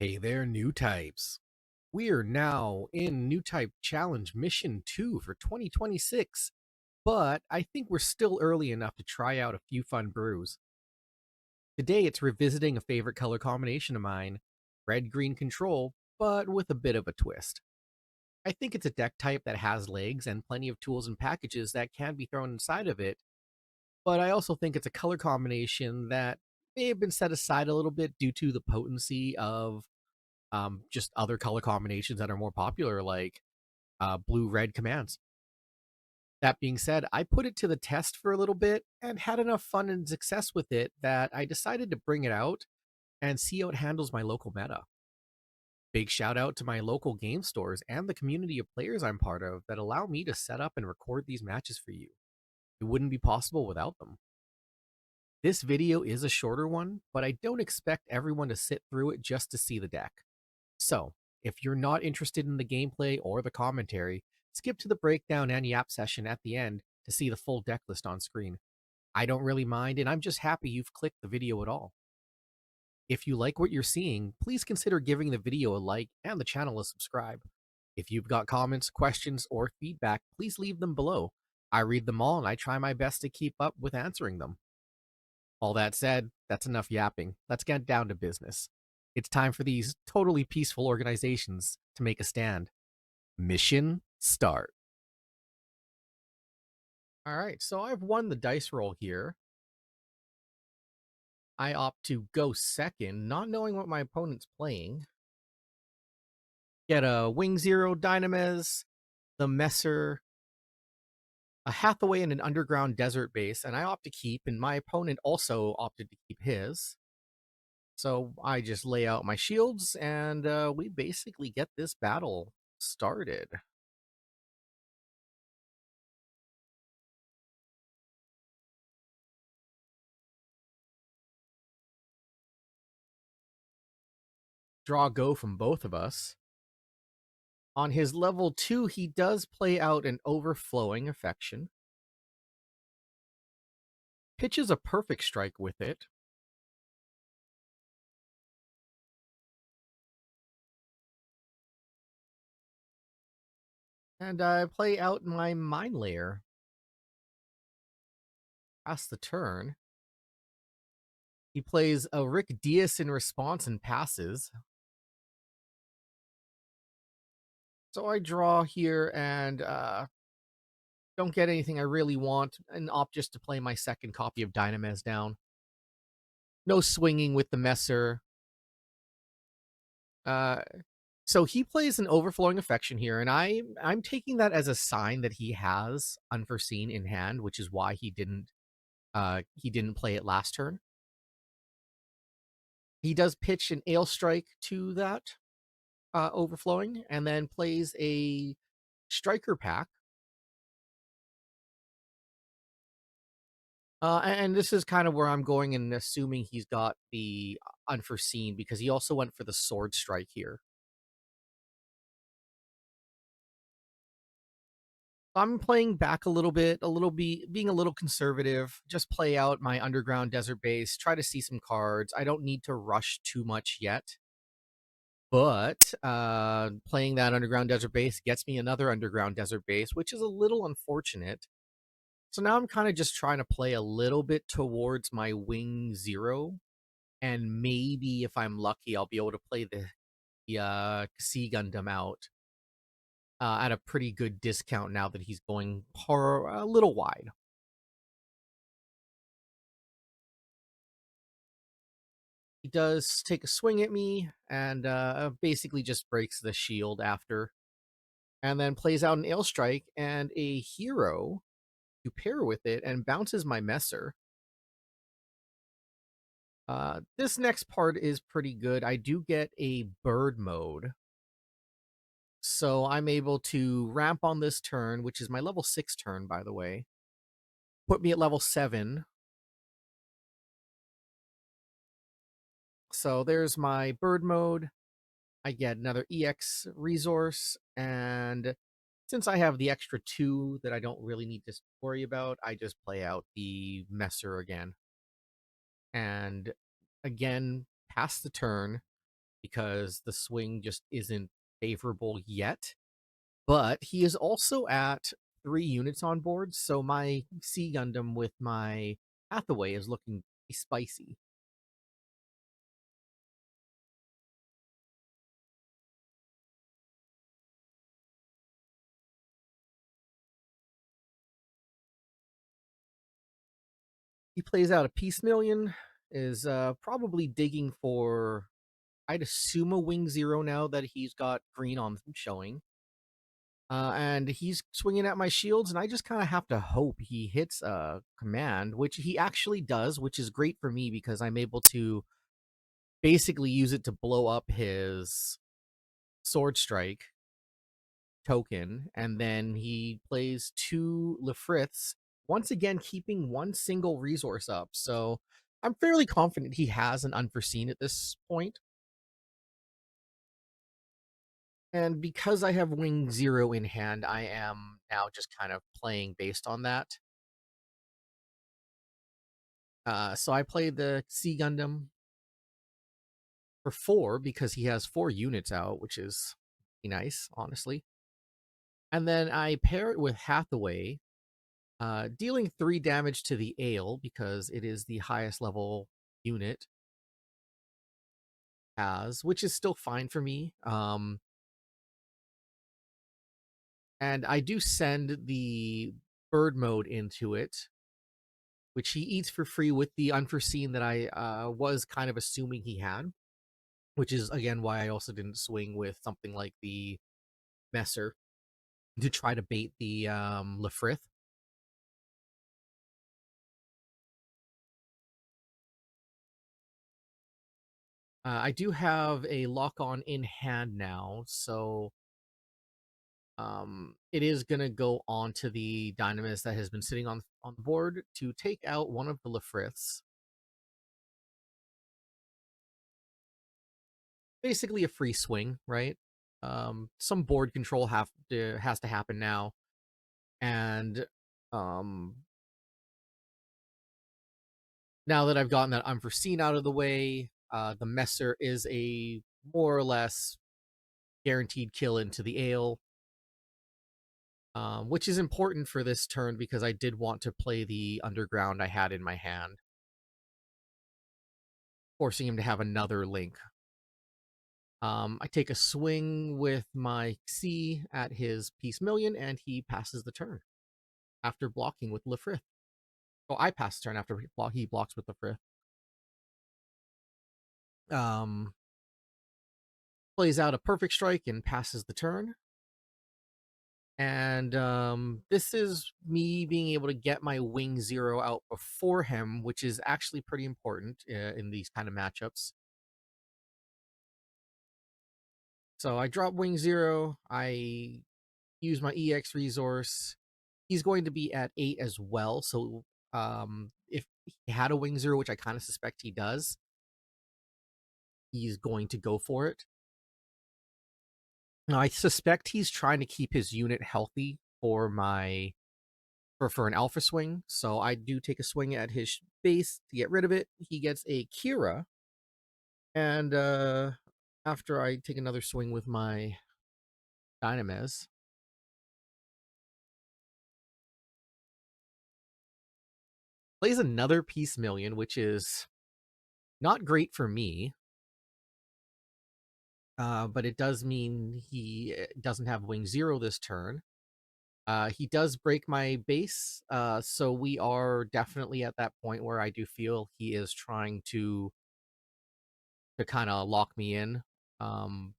Hey there, Newtypes. We are now in Newtype Challenge Mission 2 for 2026, but I think we're still early enough to try out a few fun brews. Today it's revisiting a favorite color combination of mine, red-green control, but with a bit of a twist. I think it's a deck type that has legs and plenty of tools and packages that can be thrown inside of it, but I also think it's a color combination that may have been set aside a little bit due to the potency of just other color combinations that are more popular, like blue red commands. That being said, I put it to the test for a little bit and had enough fun and success with it that I decided to bring it out and see how it handles my local meta. Big shout out to my local game stores and the community of players I'm part of that allow me to set up and record these matches for you. It wouldn't be possible without them. This video is a shorter one, but I don't expect everyone to sit through it just to see the deck. So, if you're not interested in the gameplay or the commentary, skip to the breakdown and yap session at the end to see the full deck list on screen. I don't really mind, and I'm just happy you've clicked the video at all. If you like what you're seeing, please consider giving the video a like and the channel a subscribe. If you've got comments, questions, or feedback, please leave them below. I read them all and I try my best to keep up with answering them. All that said, that's enough yapping. Let's get down to business. It's time for these totally peaceful organizations to make a stand. Mission start. All right, so I've won the dice roll here. I opt to go second, not knowing what my opponent's playing. Get a Wing Zero Dynamez, the Messer, a Hathaway, and an Underground Desert base, and I opt to keep, and my opponent also opted to keep his. So I just lay out my shields, and we basically get this battle started. Draw go from both of us. On his level 2, he does play out an Overflowing Affection. Pitches a Perfect Strike with it. And I play out my Mine Layer. Pass the turn. He plays a Rick Diaz in response and passes. So I draw here and don't get anything I really want and opt just to play my second copy of Dynamez down. No swinging with the Messer. Uh, so he plays an Overflowing Affection here, and I'm taking that as a sign that he has Unforeseen in hand, which is why he didn't play it last turn. He does pitch an Ale Strike to that Overflowing, and then plays a Striker Pack. And this is kind of where I'm going and assuming he's got the Unforeseen because he also went for the Sword Strike here. I'm playing back a little bit, being a little conservative. Just play out my Underground Desert base, try to see some cards. I don't need to rush too much yet. But playing that Underground Desert base gets me another Underground Desert base, which is a little unfortunate. So now I'm kind of just trying to play a little bit towards my Wing Zero. And maybe if I'm lucky, I'll be able to play the Sea Gundam out at a pretty good discount now that he's going a little wide. He does take a swing at me and basically just breaks the shield after, and then plays out an Ale Strike and a Hero to pair with it and bounces my Messer. This next part is pretty good. I do get a bird mode. So I'm able to ramp on this turn, which is my level 6 turn, by the way. Put me at level 7. So there's my bird mode. I get another EX resource, and since I have the extra 2 that I don't really need to worry about, I just play out the Messer again. And again, pass the turn. because the swing just isn't favorable yet. But he is also at 3 units on board, so my Sea Gundam with my Hathaway is looking spicy. He plays out a Peace Million, is probably digging for, I'd assume, a Wing Zero now that he's got green on showing. And he's swinging at my shields, and I just kind of have to hope he hits a command, which he actually does, which is great for me because I'm able to basically use it to blow up his Sword Strike token, and then he plays 2 Lefriths, once again keeping one single resource up. So I'm fairly confident he has an unforeseen at this point. And because I have Wing Zero in hand, I am now just kind of playing based on that. So I played the Sea Gundam for 4 because he has 4 units out, which is nice, honestly. And then I pair it with Hathaway, dealing 3 damage to the Ale because it is the highest level unit has, which is still fine for me. And I do send the bird mode into it, which he eats for free with the unforeseen that I was kind of assuming he had, which is again why I also didn't swing with something like the Messer to try to bait the Lefrith. I do have a Lockon in hand now, so it is gonna go on to the Dynamis that has been sitting on the board to take out one of the Lefriths. Basically a free swing, right? Some board control has to happen now, and um, now that I've gotten that unforeseen out of the way, the Messer is a more or less guaranteed kill into the Ale, which is important for this turn because I did want to play the Underground I had in my hand, forcing him to have another link. I take a swing with my C at his Peace Million, and he passes the turn after blocking with Lefrith. Oh, I pass the turn after he blocks with Lefrith. Um, Plays out a perfect strike and passes the turn. And this is me being able to get my Wing Zero out before him, which is actually pretty important in these kind of matchups. So I drop Wing Zero. I use my EX resource. He's going to be at 8 as well. So if he had a Wing Zero, which I kind of suspect he does, he's going to go for it. Now, I suspect he's trying to keep his unit healthy for my for an alpha swing. So I do take a swing at his base to get rid of it. He gets a Kira, and after I take another swing with my Dynamis, plays another Peace Million, which is not great for me. But it does mean he doesn't have Wing Zero this turn. He does break my base, so we are definitely at that point where I do feel he is trying to kind of lock me in. Um,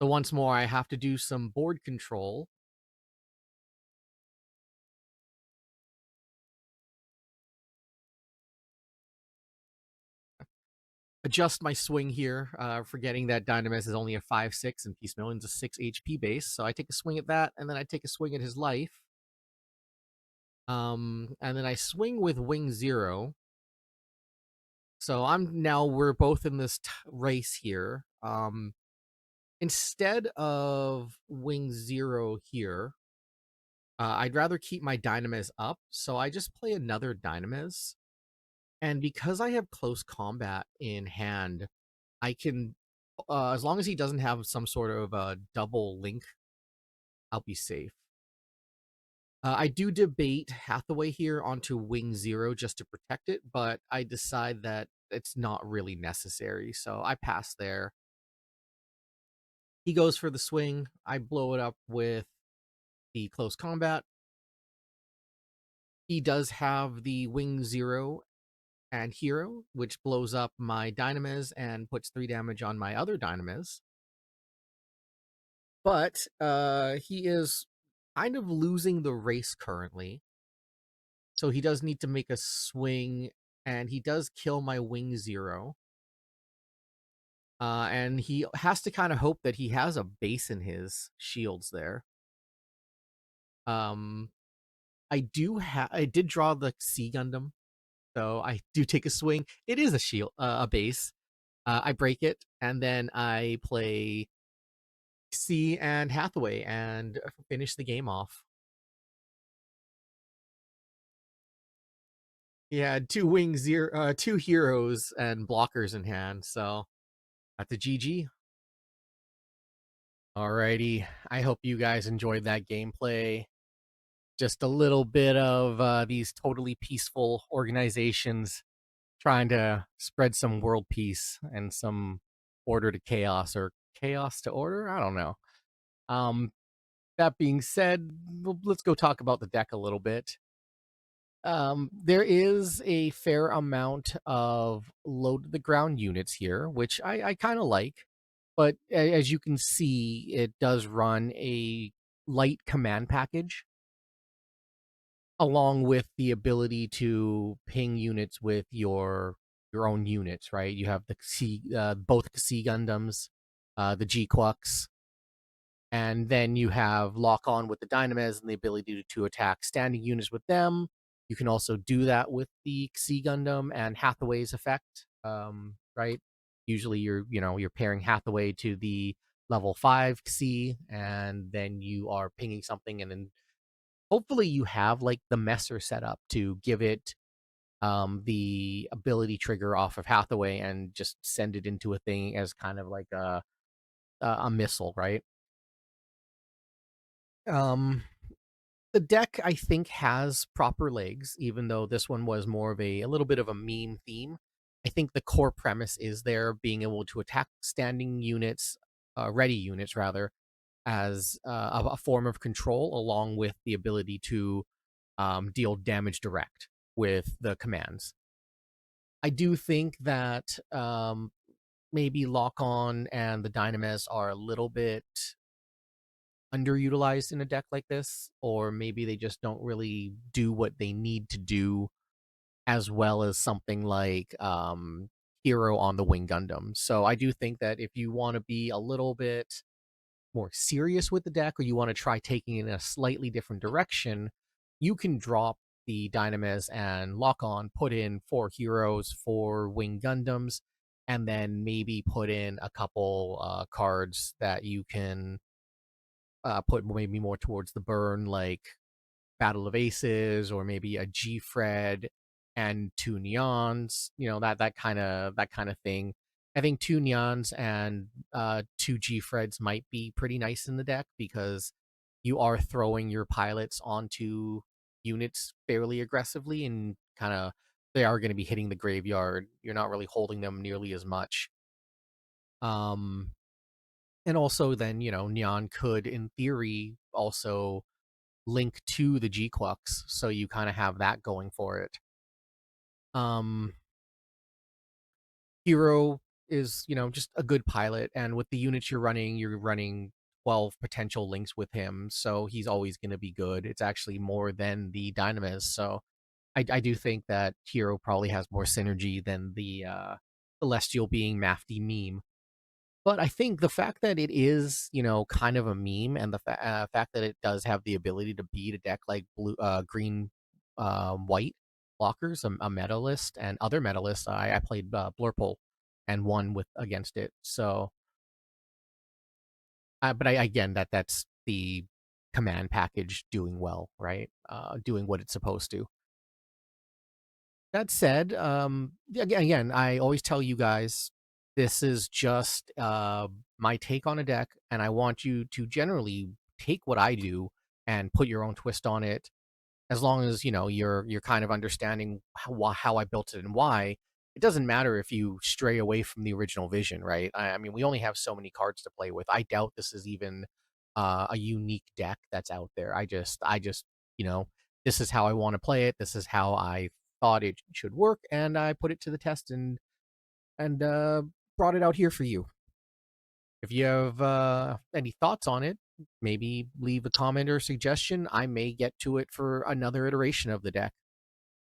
so once more, I have to do some board control. Adjust my swing here, forgetting that Dynamis is only a 5/6 and Peace Million's a 6 HP base. So I take a swing at that, and then I take a swing at his life. And then I swing with Wing Zero. So we're both in this race here. Instead of Wing Zero here, I'd rather keep my Dynamis up. So I just play another Dynamis. And because I have close combat in hand, I can As long as he doesn't have some sort of double link, I'll be safe. I do debate Hathaway here onto Wing Zero just to protect it, but I decide that it's not really necessary, so I pass there. He goes for the swing. I blow it up with the close combat. He does have the Wing Zero and Hero, which blows up my Dynamis and puts 3 damage on my other Dynamis. But he is kind of losing the race currently. So he does need to make a swing, and he does kill my Wing Zero. And he has to kind of hope that he has a base in his shields there. Um, I did draw the Sea Gundam, so I do take a swing. It is a shield, a base. I break it, and then I play C and Hathaway and finish the game off. He had 2 heroes and blockers in hand, so that's a GG. Alrighty, I hope you guys enjoyed that gameplay. Just a little bit of these totally peaceful organizations trying to spread some world peace and some order to chaos, or chaos to order. I don't know. Um, that being said, let's go talk about the deck a little bit. There is a fair amount of low to the ground units here, which I kind of like. But as you can see, it does run a light command package along with the ability to ping units with your own units, right? You have the both C Gundams, the G Quux, and then you have Lockon with the Dynames and the ability to attack standing units with them. You can also do that with the C Gundam and Hathaway's effect, right? Usually you're pairing Hathaway to the level 5 C, and then you are pinging something, and then hopefully you have like the messer set up to give it the ability trigger off of Hathaway and just send it into a thing as kind of like a missile, right? Um, the deck I think has proper legs, even though this one was more of a little bit of a meme theme. I think the core premise is there being able to attack standing units, ready units rather, as a form of control, along with the ability to deal damage direct with the commands. I do think that maybe Lock On and the Dynamis are a little bit underutilized in a deck like this, or maybe they just don't really do what they need to do as well as something like Hero on the Wing Gundam. So I do think that if you want to be a little bit more serious with the deck, or you want to try taking it in a slightly different direction, you can drop the Dynamis and Lock On, put in 4 heroes, 4 Wing Gundams, and then maybe put in a couple cards that you can put maybe more towards the burn, like Battle of Aces, or maybe a G Fred and 2 Neons, that kind of thing. I think 2 Neons and 2 G Freds might be pretty nice in the deck because you are throwing your pilots onto units fairly aggressively, and kind of they are going to be hitting the graveyard. You're not really holding them nearly as much. Um, and also then, Neon could in theory also link to the G-Quux, so you kind of have that going for it. Um, Hero is, just a good pilot, and with the units you're running 12 potential links with him, so he's always going to be good. It's actually more than the Dynamis, so I do think that Hero probably has more synergy than the celestial being mafty meme. But I think the fact that it is, kind of a meme, and the fact that it does have the ability to beat a deck like green, white blockers, a medalist, and other medalists. I played Blurple and won with against it. So, but again, that's the command package doing well, right? Doing what it's supposed to. That said, again, I always tell you guys This is just my take on a deck, and I want you to generally take what I do and put your own twist on it. As long as you're kind of understanding how I built it and why. It doesn't matter if you stray away from the original vision, right? I mean, we only have so many cards to play with. I doubt this is even a unique deck that's out there. I just, you know, this is how I want to play it. This is how I thought it should work, and I put it to the test and brought it out here for you. If you have any thoughts on it, maybe leave a comment or suggestion. I may get to it for another iteration of the deck.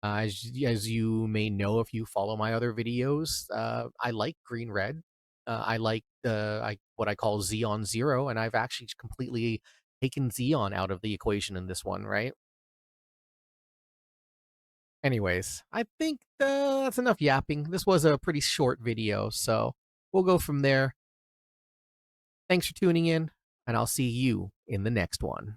As you may know if you follow my other videos, I like green red. I like what I call Xeon Zero, and I've actually completely taken Xeon out of the equation in this one, right? Anyways, I think that's enough yapping. This was a pretty short video, so we'll go from there. Thanks for tuning in, and I'll see you in the next one.